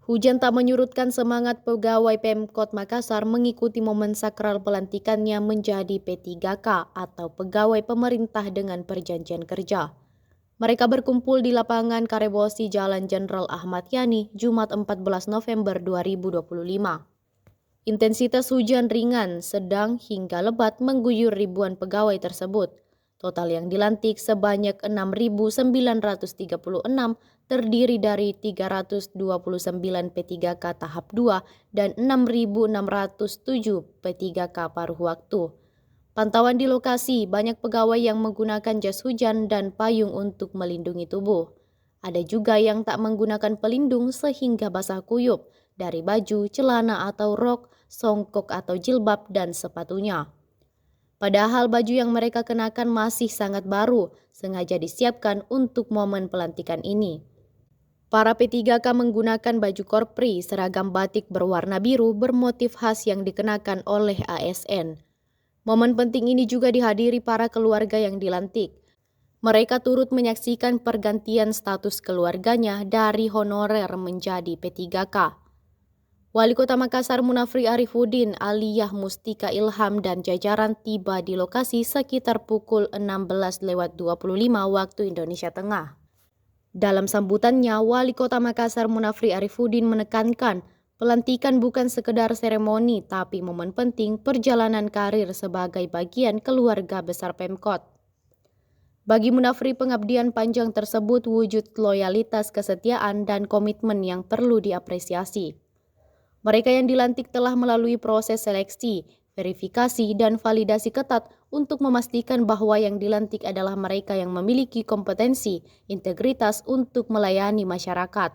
Hujan tak menyurutkan semangat pegawai Pemkot Makassar mengikuti momen sakral pelantikannya menjadi P3K atau Pegawai Pemerintah dengan Perjanjian Kerja. Mereka berkumpul di lapangan Karebosi Jalan Jenderal Ahmad Yani, Jumat 14 November 2025. Intensitas hujan ringan, sedang hingga lebat mengguyur ribuan pegawai tersebut. Total yang dilantik sebanyak 6.936 terdiri dari 329 P3K tahap 2 dan 6.607 P3K paruh waktu. Pantauan di lokasi, banyak pegawai yang menggunakan jas hujan dan payung untuk melindungi tubuh. Ada juga yang tak menggunakan pelindung sehingga basah kuyup dari baju, celana atau rok, songkok atau jilbab dan sepatunya. Padahal baju yang mereka kenakan masih sangat baru, sengaja disiapkan untuk momen pelantikan ini. Para P3K menggunakan baju korpri, seragam batik berwarna biru bermotif khas yang dikenakan oleh ASN. Momen penting ini juga dihadiri para keluarga yang dilantik. Mereka turut menyaksikan pergantian status keluarganya dari honorer menjadi P3K. Wali Kota Makassar Munafri Arifudin, Aliyah Mustika Ilham dan jajaran tiba di lokasi sekitar pukul 16.25 waktu Indonesia Tengah. Dalam sambutannya, Wali Kota Makassar Munafri Arifudin menekankan pelantikan bukan sekedar seremoni tapi momen penting perjalanan karir sebagai bagian keluarga besar Pemkot. Bagi Munafri, pengabdian panjang tersebut wujud loyalitas, kesetiaan, dan komitmen yang perlu diapresiasi. Mereka yang dilantik telah melalui proses seleksi, verifikasi, dan validasi ketat untuk memastikan bahwa yang dilantik adalah mereka yang memiliki kompetensi, integritas untuk melayani masyarakat.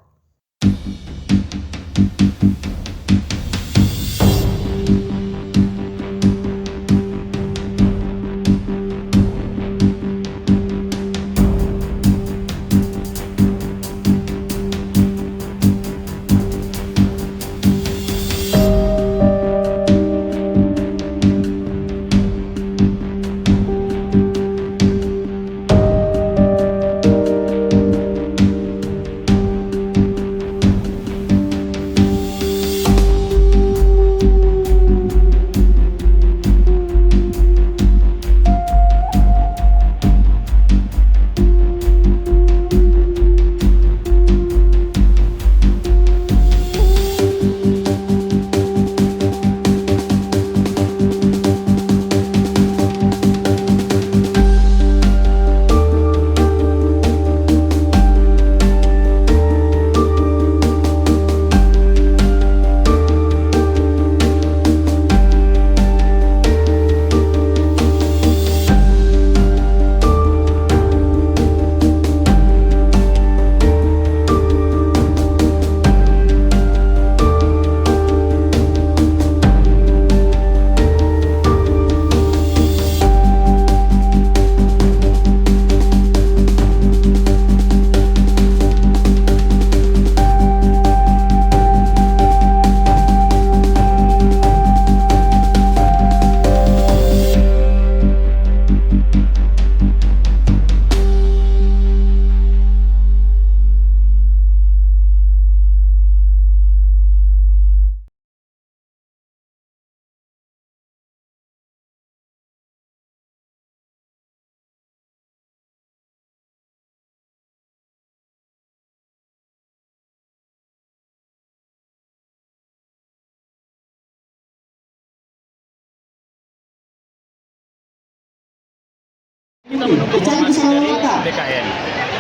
Kita menunggu formasi dari BKN,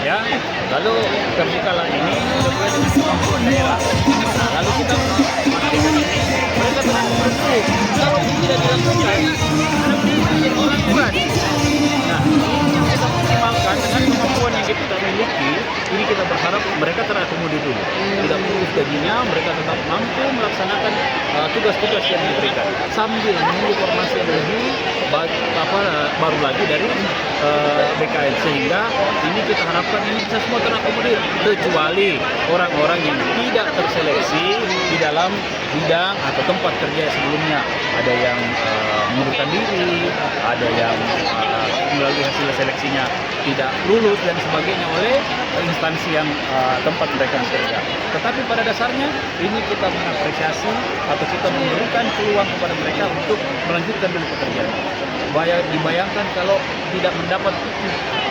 ya. Lalu terbukalah ini sesuai dengan kemampuan daerah. Nah, lalu kita memastikan ini mereka telah membantu. Kalau ini tidak dilakukan, orang buat. Nah, ini yang kita maksimalkan dengan kemampuan yang kita miliki. Ini kita berharap mereka terakomodir dulu. Tidak putus gajinya, mereka tetap mampu melaksanakan tugas-tugas yang diberikan sambil menunggu formasi yang lebih baru lagi dari BKN, sehingga ini kita harapkan ini bisa semua terakomodir, kecuali orang-orang yang tidak terseleksi di dalam bidang atau tempat kerja sebelumnya. Ada yang mengundurkan diri, ada yang melalui hasil seleksinya tidak lulus dan sebagainya oleh instansi yang tempat mereka bekerja. Tetapi pada dasarnya ini kita mengapresiasi atau kita memberikan peluang kepada mereka untuk melanjutkan dulu pekerjaan. Dibayangkan kalau tidak mendapat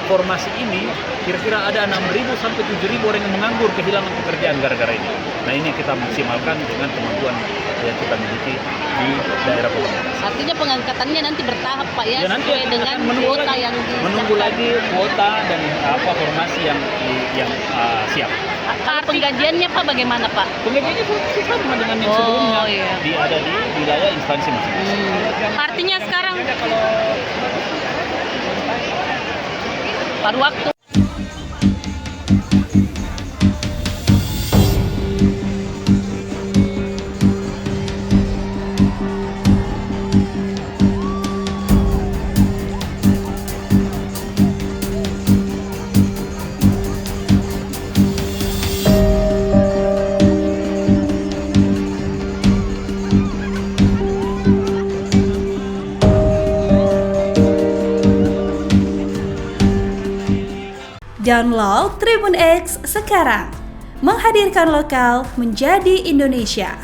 formasi ini, kira-kira ada 6.000 sampai 7.000 orang yang menganggur, kehilangan pekerjaan gara-gara ini. Nah, ini kita maksimalkan dengan kemampuan yang kita miliki di daerah Pamekasan. Artinya pengangkatannya nanti bertahap, Pak, ya, nanti sesuai dengan kuota yang menunggu lagi kuota dan formasi yang siap. Kalau penggajiannya, Pak, bagaimana, Pak? Penggajiannya sama dengan yang sebelumnya. Iya. Ada di wilayah instansi masing-masing. Artinya sekarang paruh waktu. Download Tribun X sekarang, menghadirkan lokal menjadi Indonesia.